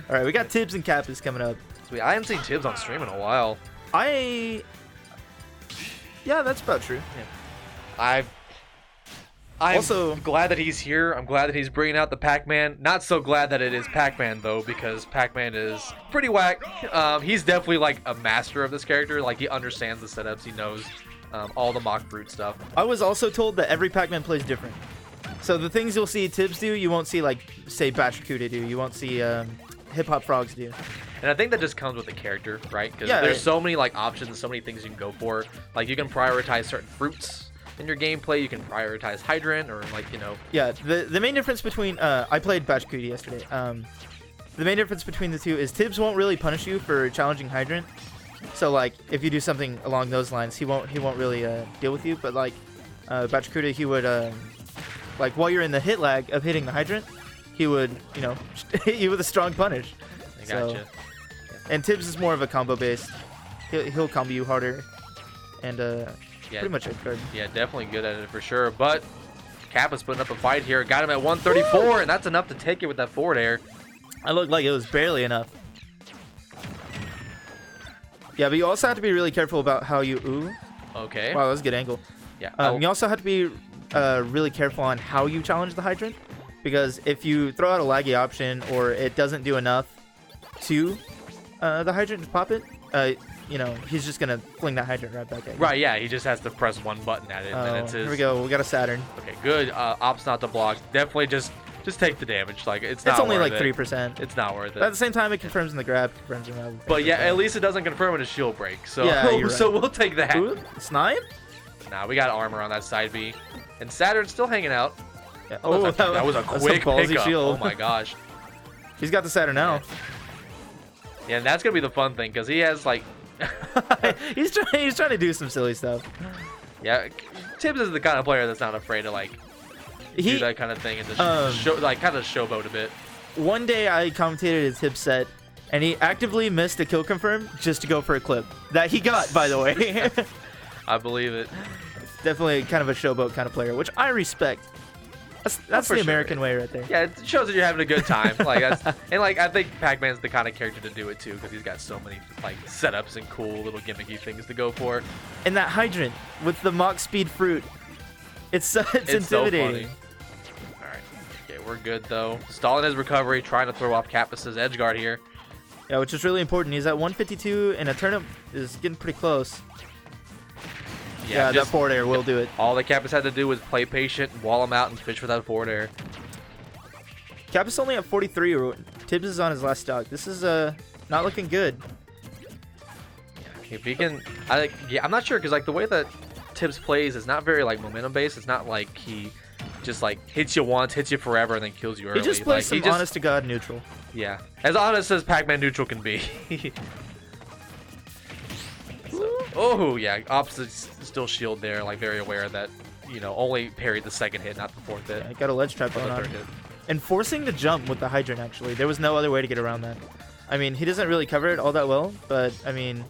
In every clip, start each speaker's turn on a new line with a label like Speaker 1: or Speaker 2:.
Speaker 1: All right, we got Tibs and Kapus coming up.
Speaker 2: Sweet. I haven't seen Tibs on stream in a while.
Speaker 1: Yeah, that's about true.
Speaker 2: I'm
Speaker 1: also
Speaker 2: glad that he's here. I'm glad that he's bringing out the Pac-Man. Not so glad that it is Pac-Man though, because Pac-Man is pretty whack. He's definitely like a master of this character. Like he understands the setups. He knows all the mock fruit stuff.
Speaker 1: I was also told that every Pac-Man plays different. So the things you'll see Tibs do, you won't see like say Batracuda do. You won't see Hip Hop Frogs do.
Speaker 2: And I think that just comes with the character, right? Because there's so many like options, so many things you can go for. Like you can prioritize certain fruits in your gameplay. You can prioritize Hydrant or like, you know.
Speaker 1: Yeah, the main difference between I played Batracuda yesterday. The main difference between the two is Tibs won't really punish you for challenging Hydrant. So like if you do something along those lines, he won't really deal with you. But like Batracuda, he would like while you're in the hit lag of hitting the Hydrant, he would hit you with a strong punish.
Speaker 2: I gotcha.
Speaker 1: And Tibs is more of a combo based. He'll combo you harder, and pretty much edge guard.
Speaker 2: Yeah, definitely good at it for sure. But Kapus putting up a fight here. Got him at 134, and that's enough to take it with that forward air.
Speaker 1: I looked like it was barely enough. Yeah, but you also have to be really careful about how you
Speaker 2: Okay.
Speaker 1: Wow, that was a good angle.
Speaker 2: Yeah.
Speaker 1: You also have to be really careful on how you challenge the Hydrant, because if you throw out a laggy option or it doesn't do enough to the Hydrant to pop it, he's just gonna fling that Hydrant right back at you.
Speaker 2: Right, yeah, he just has to press one button at it, and then it's his.
Speaker 1: Here we go. We got a Saturn.
Speaker 2: Okay, good. Ops not to block. Definitely just take the damage. Like it's not.
Speaker 1: It's only
Speaker 2: worth
Speaker 1: like
Speaker 2: it.
Speaker 1: 3%.
Speaker 2: It's not worth it.
Speaker 1: But at the same time, it confirms in the grab.
Speaker 2: But yeah, at least it doesn't confirm in a shield break. So
Speaker 1: yeah, you're
Speaker 2: so
Speaker 1: right.
Speaker 2: we'll take that.
Speaker 1: Ooh, snipe?
Speaker 2: Nah, we got armor on that side B, and Saturn's still hanging out.
Speaker 1: Yeah.
Speaker 2: Oh, that was a quick
Speaker 1: ballsy
Speaker 2: pickup.
Speaker 1: shield.
Speaker 2: Oh my gosh.
Speaker 1: He's got the Saturn now.
Speaker 2: Yeah, and that's gonna be the fun thing because he has like.
Speaker 1: he's trying to do some silly stuff.
Speaker 2: Yeah, Tibs is the kind of player that's not afraid to like do that kind of thing and just kind of showboat a bit.
Speaker 1: One day I commentated his Tibs set, and he actively missed a kill confirm just to go for a clip that he got, by the way.
Speaker 2: I believe it.
Speaker 1: Definitely kind of a showboat kind of player, which I respect. That's the American way right there.
Speaker 2: Yeah, it shows that you're having a good time. I think Pac-Man's the kind of character to do it too, because he's got so many like setups and cool little gimmicky things to go for.
Speaker 1: And that Hydrant with the mock speed fruit, it's intimidating.
Speaker 2: So funny. All right, okay, we're good though. Stalling his recovery, trying to throw off Kapus's edge guard here.
Speaker 1: Yeah, which is really important. He's at 152, and a turnip is getting pretty close. Yeah, that forward air will do it.
Speaker 2: All that Kapus had to do was play patient, wall him out, and fish for that forward air.
Speaker 1: Kapus only at 43. Tibs is on his last stock. This is not looking good.
Speaker 2: Yeah, if he can, I'm not sure because like the way that Tibs plays is not very like momentum based. It's not like he just like hits you once, hits you forever, and then kills you early.
Speaker 1: He just plays some honest to god neutral.
Speaker 2: Yeah, as honest as Pac-Man neutral can be. Oh yeah, opposite still shield there, like very aware that only parried the second hit, not the fourth hit.
Speaker 1: Yeah, got a ledge trap going on. And forcing the jump with the Hydrant, actually. There was no other way to get around that. I mean, he doesn't really cover it all that well, but I mean,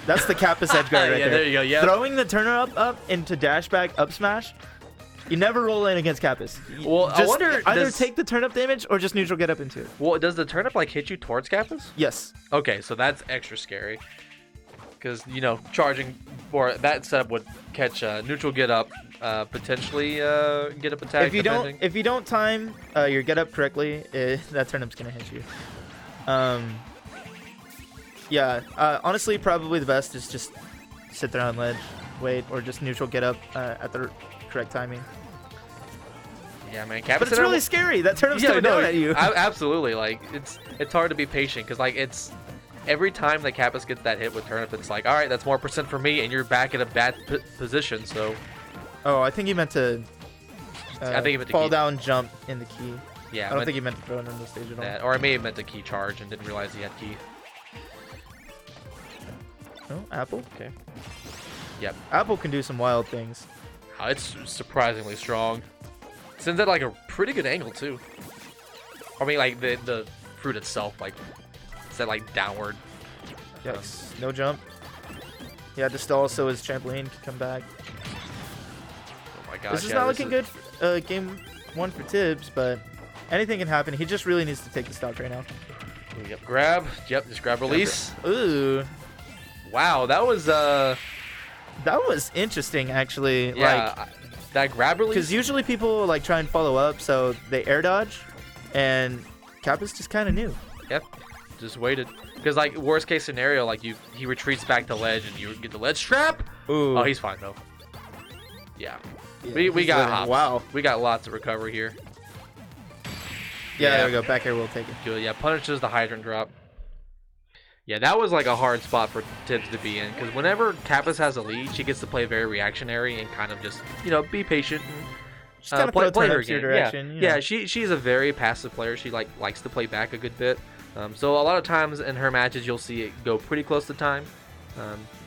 Speaker 1: that's the Kapus edge guard right there.
Speaker 2: There you go, yeah.
Speaker 1: Throwing the turner up into dash back up smash. You never roll in against Kapus.
Speaker 2: Well, I wonder
Speaker 1: either take the turn up damage or just neutral get up into it.
Speaker 2: Well, does the turn up like hit you towards Kapus?
Speaker 1: Yes.
Speaker 2: Okay, so that's extra scary. Because charging for that setup would catch neutral get up, potentially get up attack.
Speaker 1: If you don't time your get up correctly, that turnip's gonna hit you. Honestly, probably the best is just sit there on ledge, wait, or just neutral get up at the correct timing.
Speaker 2: Yeah, man, Kapus.
Speaker 1: But it's really scary. That turnip's coming down at you.
Speaker 2: Absolutely, like it's hard to be patient because like it's. Every time that Kapus gets that hit with turnip, it's like, all right, that's more percent for me, and you're back in a bad position. So,
Speaker 1: I think he meant to.
Speaker 2: I think he meant to
Speaker 1: fall down, jump in the key.
Speaker 2: Yeah,
Speaker 1: I don't think he meant to throw it on the stage at all.
Speaker 2: Or I may have meant to key charge and didn't realize he had key.
Speaker 1: Oh, Apple.
Speaker 2: Okay. Yep.
Speaker 1: Apple can do some wild things.
Speaker 2: It's surprisingly strong. Sends at like a pretty good angle too. I mean, like the fruit itself, like. That like downward.
Speaker 1: Yikes. No jump. Yeah, to stall so his trampoline can come back.
Speaker 2: Oh my gosh.
Speaker 1: This is not looking good for game one for Tibs, but anything can happen. He just really needs to take the stock right now.
Speaker 2: Yep, grab. Yep, just grab release.
Speaker 1: Ooh.
Speaker 2: Wow, that was
Speaker 1: interesting actually.
Speaker 2: yeah, that grab release.
Speaker 1: Because usually people like try and follow up, so they air dodge, and Kapus just kind of knew.
Speaker 2: Yep, just waited. Because like worst case scenario, like he retreats back to ledge and you get the ledge trap.
Speaker 1: Ooh.
Speaker 2: Oh, he's fine though. Yeah,
Speaker 1: Yeah,
Speaker 2: we got hops.
Speaker 1: Wow.
Speaker 2: We got lots of recovery here.
Speaker 1: Yeah, there we go. Back air will take it.
Speaker 2: Good. Yeah, punishes the hydrant drop. Yeah, that was like a hard spot for Tibs to be in, because whenever Kapus has a lead, she gets to play very reactionary and kind of just, be patient and
Speaker 1: Just kind of
Speaker 2: play her
Speaker 1: your
Speaker 2: game.
Speaker 1: direction.
Speaker 2: Yeah, she's a very passive player. She likes to play back a good bit. So a lot of times in her matches, you'll see it go pretty close to time.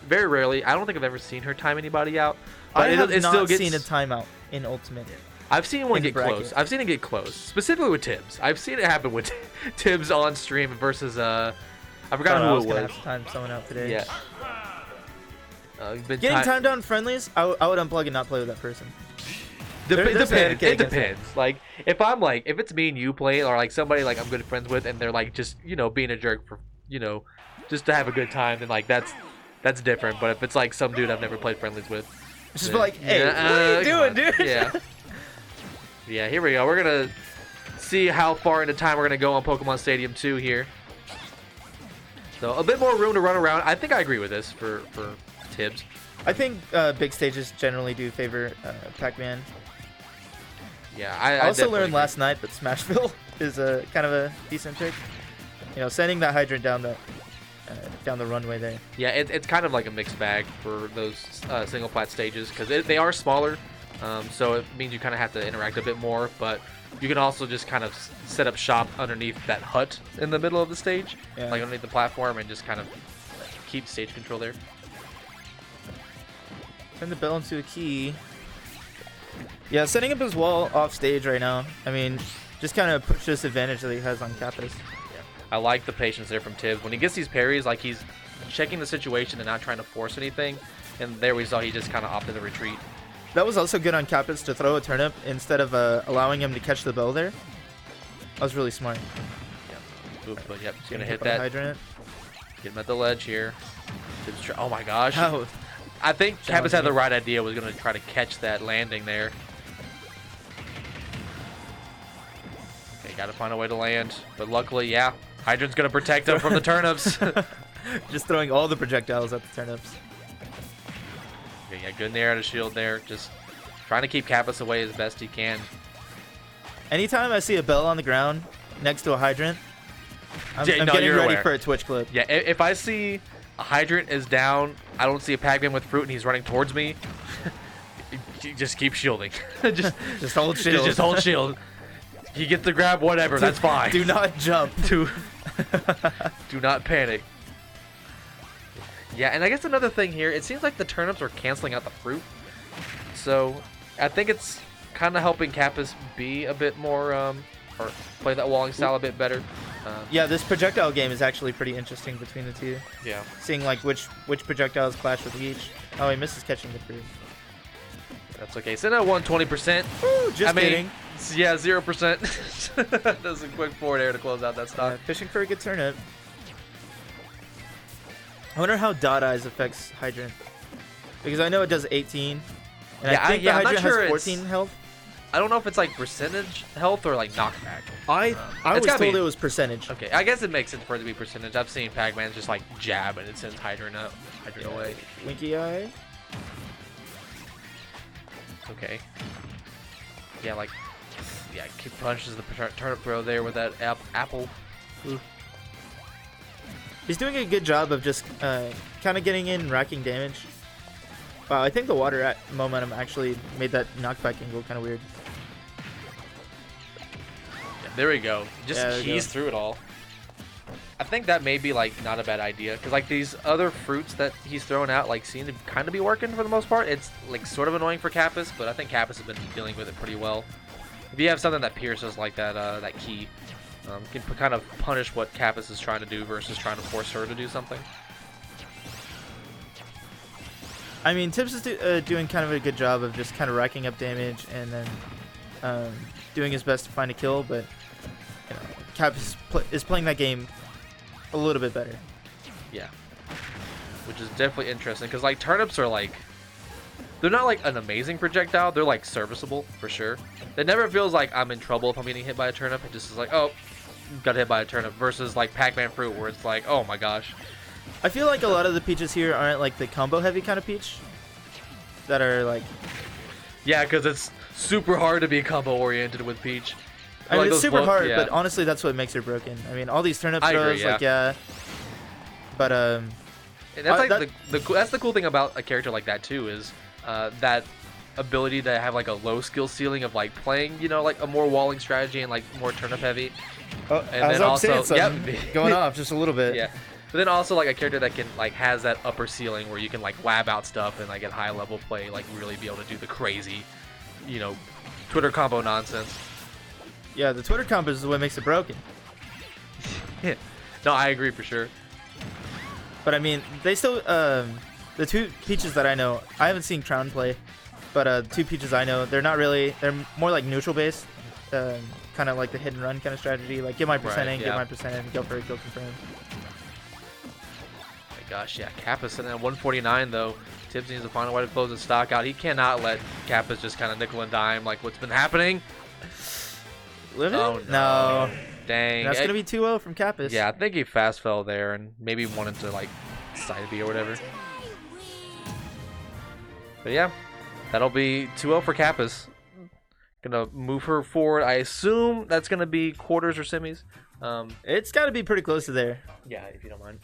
Speaker 2: Very rarely. I don't think I've ever seen her time anybody out. But
Speaker 1: I have
Speaker 2: it
Speaker 1: not
Speaker 2: still gets,
Speaker 1: seen a timeout in Ultimate.
Speaker 2: I've seen one
Speaker 1: in the
Speaker 2: get close.
Speaker 1: bracket.
Speaker 2: I've seen it get close, specifically with Tibs. I've seen it happen with Tibs on stream versus I forgot
Speaker 1: I
Speaker 2: who
Speaker 1: was
Speaker 2: it
Speaker 1: gonna
Speaker 2: was.
Speaker 1: have to time someone out today.
Speaker 2: Yeah.
Speaker 1: Getting timed out in friendlies, I would unplug and not play with that person.
Speaker 2: Depends.
Speaker 1: It
Speaker 2: It depends. Like if it's me and you play, or like somebody like I'm good friends with, and they're like just being a jerk for just to have a good time, then like that's different. But if it's like some dude I've never played friendlies with,
Speaker 1: Just
Speaker 2: then,
Speaker 1: be like, hey, what are you doing, dude?
Speaker 2: Yeah. Yeah. Here we go. We're gonna see how far into time we're gonna go on Pokemon Stadium 2 here. So a bit more room to run around. I think I agree with this for Tibs.
Speaker 1: I think big stages generally do favor Pac-Man.
Speaker 2: Yeah,
Speaker 1: I also
Speaker 2: definitely
Speaker 1: learned
Speaker 2: agree.
Speaker 1: last night that Smashville is a kind of a decent pick. Sending that hydrant down the runway there.
Speaker 2: Yeah, it's kind of like a mixed bag for those single plat stages, because they are smaller, so it means you kind of have to interact a bit more, but you can also just kind of set up shop underneath that hut in the middle of the stage,
Speaker 1: Yeah.
Speaker 2: like underneath the platform, and just kind of keep stage control there.
Speaker 1: Turn the bell into a key. Yeah, setting up his wall off stage right now. I mean, just kind of push this advantage that he has on Kapus.
Speaker 2: I like the patience there from Tibs. When he gets these parries, like he's checking the situation and not trying to force anything, and there we saw he just kind of opted to retreat.
Speaker 1: That was also good on Kapus to throw a turnip instead of allowing him to catch the bell there. That was really smart.
Speaker 2: Yeah. Ooh, but yep, he's gonna hit
Speaker 1: by the
Speaker 2: that.
Speaker 1: hydrant.
Speaker 2: Get him at the ledge here. Oh my gosh.
Speaker 1: Oh,
Speaker 2: I think Kapus had
Speaker 1: Challenging.
Speaker 2: the right idea, was going to try to catch that landing there. Okay, got to find a way to land. But luckily, yeah, Hydrant's going to protect him from the turnips.
Speaker 1: just throwing all the projectiles at the turnips.
Speaker 2: Okay, yeah, good nair to shield there. Just trying to keep Kapus away as best he can.
Speaker 1: Anytime I see a bell on the ground next to a hydrant, I'm
Speaker 2: Yeah, no,
Speaker 1: getting
Speaker 2: you're
Speaker 1: ready
Speaker 2: aware.
Speaker 1: for a Twitch clip.
Speaker 2: Yeah, if I see a Hydrant is down, I don't see a Pac-Man with fruit, and he's running towards me, just keep shielding.
Speaker 1: Just hold shield.
Speaker 2: Just hold shield. He gets the grab, whatever, that's fine.
Speaker 1: Do not jump.
Speaker 2: Do not panic. Yeah, and I guess another thing here, it seems like the turnips are canceling out the fruit. So I think it's kind of helping Kapus be a bit more, or play that walling style a bit better.
Speaker 1: Yeah, this projectile game is actually pretty interesting between the two.
Speaker 2: Yeah.
Speaker 1: Seeing like which projectiles clash with each. Oh, he misses catching the fruit.
Speaker 2: That's okay. Send out 120%.
Speaker 1: Woo, just kidding.
Speaker 2: Yeah, 0%. Does a quick forward air to close out that stock.
Speaker 1: Fishing for a good turnip. I wonder how Dot Eyes affects Hydrant. Because I know it does 18. And
Speaker 2: Yeah,
Speaker 1: I think
Speaker 2: I'm not
Speaker 1: the Hydrant
Speaker 2: sure
Speaker 1: has
Speaker 2: it's-
Speaker 1: 14 health.
Speaker 2: I don't know if it's like percentage health or like knockback.
Speaker 1: I was
Speaker 2: gotta
Speaker 1: told
Speaker 2: be-
Speaker 1: it was percentage.
Speaker 2: Okay, I guess it makes sense for it to be percentage. I've seen Pac-Man just like jab and it sends Hydrant away.
Speaker 1: Winky Eye.
Speaker 2: Okay. Yeah, like, yeah, he punches the turnip throw there with that apple. Ooh.
Speaker 1: He's doing a good job of just kind of getting in and racking damage. Wow, I think the water momentum actually made that knockback angle kind of weird.
Speaker 2: Yeah, there we go. Just
Speaker 1: Yeah, there we
Speaker 2: keys
Speaker 1: go.
Speaker 2: through it all. I think that may be like not a bad idea, because like these other fruits that he's throwing out like seem to kind of be working for the most part. It's like sort of annoying for Kapus, but I think Kapus has been dealing with it pretty well. If you have something that pierces like that, that key, can kind of punish what Kapus is trying to do versus trying to force her to do something.
Speaker 1: I mean, Tibs is doing kind of a good job of just kind of racking up damage and then doing his best to find a kill, but Kapus is playing that game a little bit better.
Speaker 2: Yeah. Which is definitely interesting, because like turnips are like, they're not like an amazing projectile, they're like serviceable for sure. It never feels like I'm in trouble if I'm getting hit by a turnip. It just is like, oh, got hit by a turnip, versus like Pac-Man fruit where it's like, oh my gosh.
Speaker 1: I feel like a lot of the peaches here aren't like the combo heavy kind of peach that are like,
Speaker 2: yeah, because it's super hard to be combo oriented with Peach.
Speaker 1: I mean,
Speaker 2: like
Speaker 1: it's
Speaker 2: those
Speaker 1: super hard,
Speaker 2: yeah.
Speaker 1: but honestly that's what makes her broken. I mean, all these turnip
Speaker 2: I
Speaker 1: throws,
Speaker 2: agree, yeah.
Speaker 1: like yeah, but
Speaker 2: And that's like that's the cool thing about a character like that too, is that ability to have like a low skill ceiling of like playing, you know, like a more walling strategy and like more turnip heavy.
Speaker 1: oh,
Speaker 2: And
Speaker 1: I was
Speaker 2: then
Speaker 1: also
Speaker 2: also,
Speaker 1: saying something, going off just a little bit.
Speaker 2: Yeah. But then also like a character that can like has that upper ceiling where you can like lab out stuff and like at high level play, like really be able to do the crazy, you know, Twitter combo nonsense.
Speaker 1: Yeah, the Twitter combo is what makes it broken.
Speaker 2: No, I agree for sure.
Speaker 1: But I mean, they still the two peaches that I know, I haven't seen Crown play, but two peaches I know, they're not really, they're more like neutral based, kind of like the hit and run kind of strategy, like get my percenting,
Speaker 2: yeah.
Speaker 1: get my percenting, go for it, go confirm.
Speaker 2: My gosh, yeah, Kapus sitting at 149 though. Tibs needs to find a way to close his stock out. He cannot let Kapus just kind of nickel and dime like what's been happening.
Speaker 1: Live it?
Speaker 2: Oh
Speaker 1: No.
Speaker 2: Dang.
Speaker 1: That's gonna be 2-0 from Kapus.
Speaker 2: Yeah, I think he fast fell there and maybe wanted to like side B or whatever. But yeah, that'll be 2-0 for Kapus. Gonna move her forward. I assume that's gonna be quarters or semis.
Speaker 1: It's got to be pretty close to there.
Speaker 2: Yeah, if you don't mind.